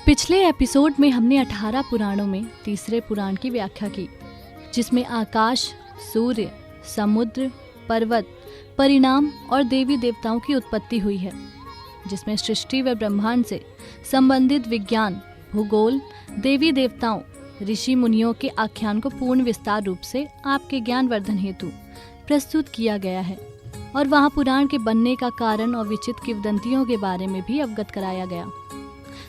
पिछले एपिसोड में हमने 18 पुराणों में तीसरे पुराण की व्याख्या की, जिसमें आकाश, सूर्य, समुद्र, पर्वत, परिणाम और देवी देवताओं की उत्पत्ति हुई है, जिसमें सृष्टि व ब्रह्मांड से संबंधित विज्ञान, भूगोल, देवी देवताओं, ऋषि मुनियों के आख्यान को पूर्ण विस्तार रूप से आपके ज्ञानवर्धन हेतु प्रस्तुत किया गया है और वहाँ पुराण के बनने का कारण और विचित्र किंवदंतियों के बारे में भी अवगत कराया गया,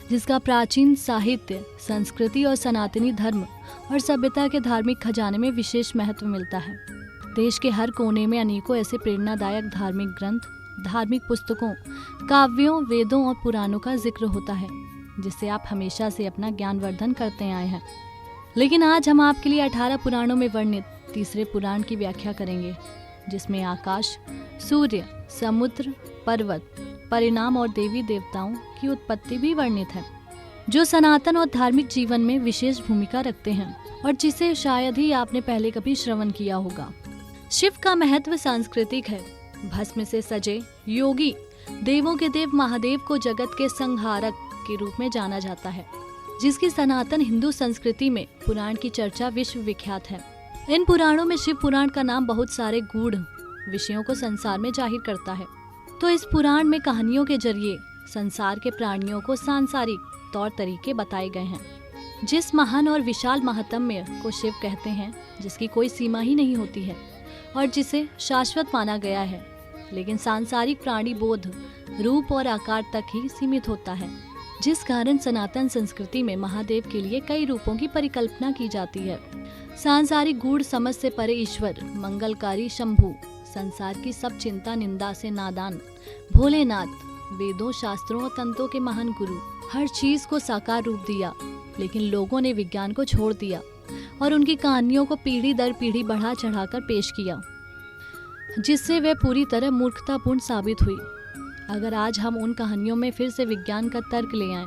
जिसका प्राचीन साहित्य, संस्कृति और सनातनी धर्म और सभ्यता के धार्मिक खजाने में विशेष महत्व मिलता है। देश के हर कोने में अनेकों ऐसे प्रेरणादायक धार्मिक ग्रंथ, धार्मिक पुस्तकों, काव्यों, वेदों और पुराणों का जिक्र होता है, जिससे आप हमेशा से अपना ज्ञानवर्धन करते आए हैं। लेकिन आज हम आपके लिए 18 पुराणों में वर्णित तीसरे पुराण की व्याख्या करेंगे, जिसमें आकाश, सूर्य, समुद्र, पर्वत, परिणाम और देवी देवताओं की उत्पत्ति भी वर्णित है, जो सनातन और धार्मिक जीवन में विशेष भूमिका रखते हैं और जिसे शायद ही आपने पहले कभी श्रवण किया होगा। शिव का महत्व सांस्कृतिक है। भस्म से सजे योगी देवों के देव महादेव को जगत के संहारक के रूप में जाना जाता है, जिसकी सनातन हिंदू संस्कृति में पुराण की चर्चा विश्व विख्यात है। इन पुराणों में शिव पुराण का नाम बहुत सारे गूढ़ विषयों को संसार में जाहिर करता है। तो इस पुराण में कहानियों के जरिए संसार के प्राणियों को सांसारिक तौर तरीके बताए गए हैं। जिस महान और विशाल महात्म्य को शिव कहते हैं, जिसकी कोई सीमा ही नहीं होती है और जिसे शाश्वत माना गया है, लेकिन सांसारिक प्राणी बोध, रूप और आकार तक ही सीमित होता है, जिस कारण सनातन संस्कृति में महादेव के लिए कई रूपों की परिकल्पना की जाती है। सांसारिक गूढ़ समझ से परे ईश्वर, मंगलकारी शंभु, संसार की सब चिंता निंदा से नादान भोलेनाथ, वेदों, शास्त्रों और तंत्रों के महान गुरु, हर चीज को साकार रूप दिया, लेकिन लोगों ने विज्ञान को छोड़ दिया और उनकी कहानियों को पीढ़ी दर पीढ़ी बढ़ा चढ़ाकर पेश किया, जिससे वे पूरी तरह मूर्खतापूर्ण साबित हुई। अगर आज हम उन कहानियों में फिर से विज्ञान का तर्क ले आएं,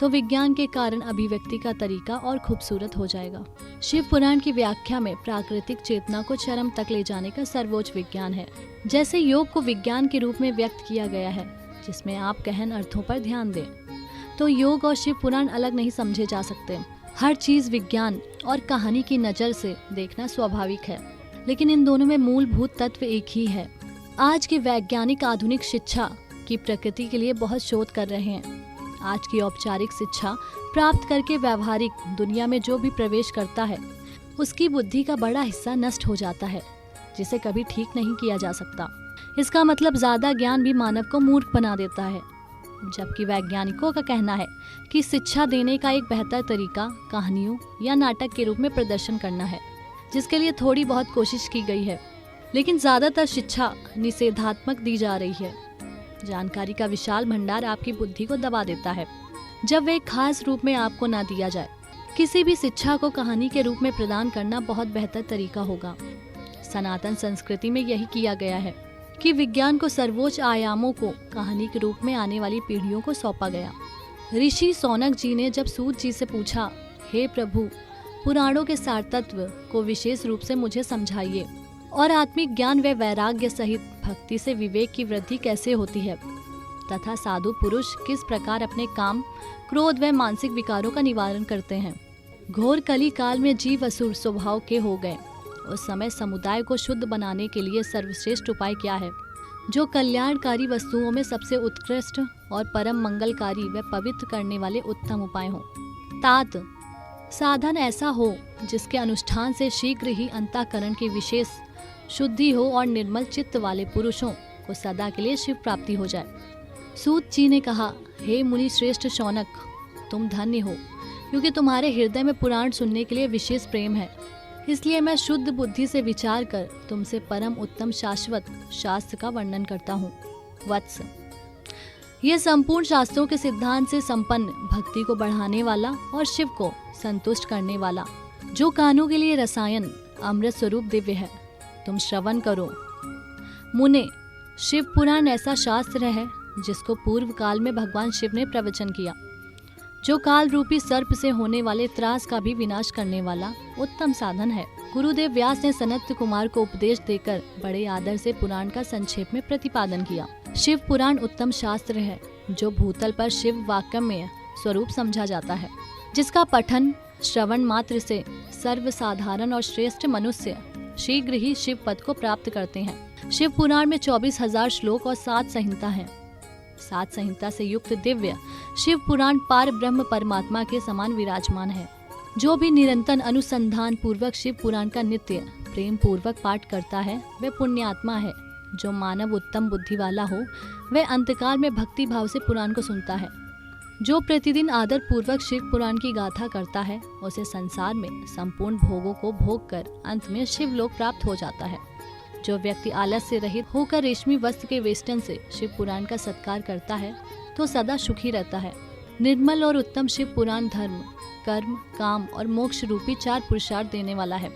तो विज्ञान के कारण अभिव्यक्ति का तरीका और खूबसूरत हो जाएगा। शिव पुराण की व्याख्या में प्राकृतिक चेतना को चरम तक ले जाने का सर्वोच्च विज्ञान है। जैसे योग को विज्ञान के रूप में व्यक्त किया गया है, जिसमें आप गहन अर्थों पर ध्यान दें, तो योग और शिव पुराण अलग नहीं समझे जा सकते। हर चीज विज्ञान और कहानी की नजर से देखना स्वाभाविक है, लेकिन इन दोनों में मूलभूत तत्व एक ही है। आज के वैज्ञानिक आधुनिक शिक्षा की प्रकृति के लिए बहुत शोध कर रहे हैं। आज की औपचारिक शिक्षा प्राप्त करके व्यावहारिक दुनिया में जो भी प्रवेश करता है, उसकी बुद्धि का बड़ा हिस्सा नष्ट हो जाता है, जिसे कभी ठीक नहीं किया जा सकता। इसका मतलब ज्यादा ज्ञान भी मानव को मूर्ख बना देता है, जबकि वैज्ञानिकों का कहना है कि शिक्षा देने का एक बेहतर तरीका कहानियों या नाटक के रूप में प्रदर्शन करना है, जिसके लिए थोड़ी बहुत कोशिश की गई है, लेकिन ज्यादातर शिक्षा निषेधात्मक दी जा रही है। जानकारी का विशाल भंडार आपकी बुद्धि को दबा देता है, जब वे एक खास रूप में आपको ना दिया जाए। किसी भी शिक्षा को कहानी के रूप में प्रदान करना बहुत बेहतर तरीका होगा। सनातन संस्कृति में यही किया गया है कि विज्ञान को सर्वोच्च आयामों को कहानी के रूप में आने वाली पीढ़ियों को सौंपा गया। ऋषि सौनक जी ने जब सूत जी से पूछा, हे प्रभु, पुराणों के सार तत्व को विशेष रूप से मुझे समझाइए और आत्मिक ज्ञान व वैराग्य सहित भक्ति से विवेक की वृद्धि कैसे होती है, तथा साधु पुरुष किस प्रकार अपने काम, क्रोध व मानसिक विकारों का निवारण करते हैं। घोर कली काल में जीव असुर स्वभाव के हो गए। उस समय समुदाय को शुद्ध बनाने के लिए सर्वश्रेष्ठ उपाय क्या है, जो कल्याणकारी वस्तुओं में सबसे उत्कृष्ट और परम मंगलकारी व पवित्र करने वाले उत्तम उपाय हों। तात साधन ऐसा हो जिसके अनुष्ठान से शीघ्र ही अंतःकरण की विशेष शुद्धि हो और निर्मल चित्त वाले पुरुषों को सदा के लिए शिव प्राप्ति हो जाए। सूत जी ने कहा, हे मुनि श्रेष्ठ शौनक, तुम धन्य हो, क्योंकि तुम्हारे हृदय में पुराण सुनने के लिए विशेष प्रेम है। इसलिए मैं शुद्ध बुद्धि से विचार कर तुमसे परम उत्तम शाश्वत शास्त्र का वर्णन करता हूँ। वत्स, यह संपूर्ण शास्त्रों के सिद्धांत से संपन्न, भक्ति को बढ़ाने वाला और शिव को संतुष्ट करने वाला, जो कानों के लिए रसायन, अमृत स्वरूप दिव्य है, तुम श्रवण करो। मुने, शिव पुराण ऐसा शास्त्र है जिसको पूर्व काल में भगवान शिव ने प्रवचन किया, जो काल रूपी सर्प से होने वाले त्रास का भी विनाश करने वाला उत्तम साधन है। गुरुदेव व्यास ने सनत कुमार को उपदेश देकर बड़े आदर से पुराण का संक्षेप में प्रतिपादन किया। शिव पुराण उत्तम शास्त्र है, जो भूतल पर शिव वाक्य में स्वरूप समझा जाता है, जिसका पठन श्रवण मात्र से सर्वसाधारण और श्रेष्ठ मनुष्य शीघ्र ही शिव पद को प्राप्त करते हैं। शिव पुराण में 24,000 श्लोक और 7 संहिता हैं। 7 संहिता से युक्त दिव्य शिव पुराण पार ब्रह्म परमात्मा के समान विराजमान है। जो भी निरंतर अनुसंधान पूर्वक शिव पुराण का नित्य प्रेम पूर्वक पाठ करता है वह पुण्यात्मा है। जो मानव उत्तम बुद्धि वाला हो वह अंतकाल में भक्ति भाव से पुराण को सुनता है। जो प्रतिदिन आदर पूर्वक शिव पुराण की गाथा करता है उसे संसार में संपूर्ण भोगों को भोग कर अंत में शिव लोक प्राप्त हो जाता है। जो व्यक्ति आलस से रहित होकर रेशमी वस्त्र के वेष्टन से शिव पुराण का सत्कार करता है तो सदा सुखी रहता है। निर्मल और उत्तम शिव पुराण धर्म, कर्म, काम और मोक्ष रूपी 4 पुरुषार्थ देने वाला है।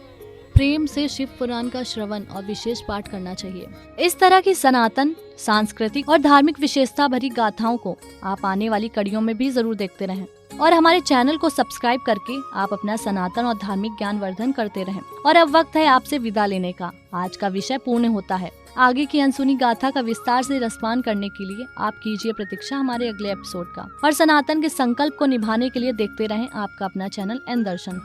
प्रेम से शिव पुराण का श्रवण और विशेष पाठ करना चाहिए। इस तरह की सनातन, सांस्कृतिक और धार्मिक विशेषता भरी गाथाओं को आप आने वाली कड़ियों में भी जरूर देखते रहें और हमारे चैनल को सब्सक्राइब करके आप अपना सनातन और धार्मिक ज्ञान वर्धन करते रहें। और अब वक्त है आपसे विदा लेने का। आज का विषय पूर्ण होता है। आगे की अनसुनी गाथा का विस्तार से रसपान करने के लिए आप कीजिए प्रतीक्षा हमारे अगले एपिसोड का और सनातन के संकल्प को निभाने के लिए देखते रहें आपका अपना चैनल एन दर्शन।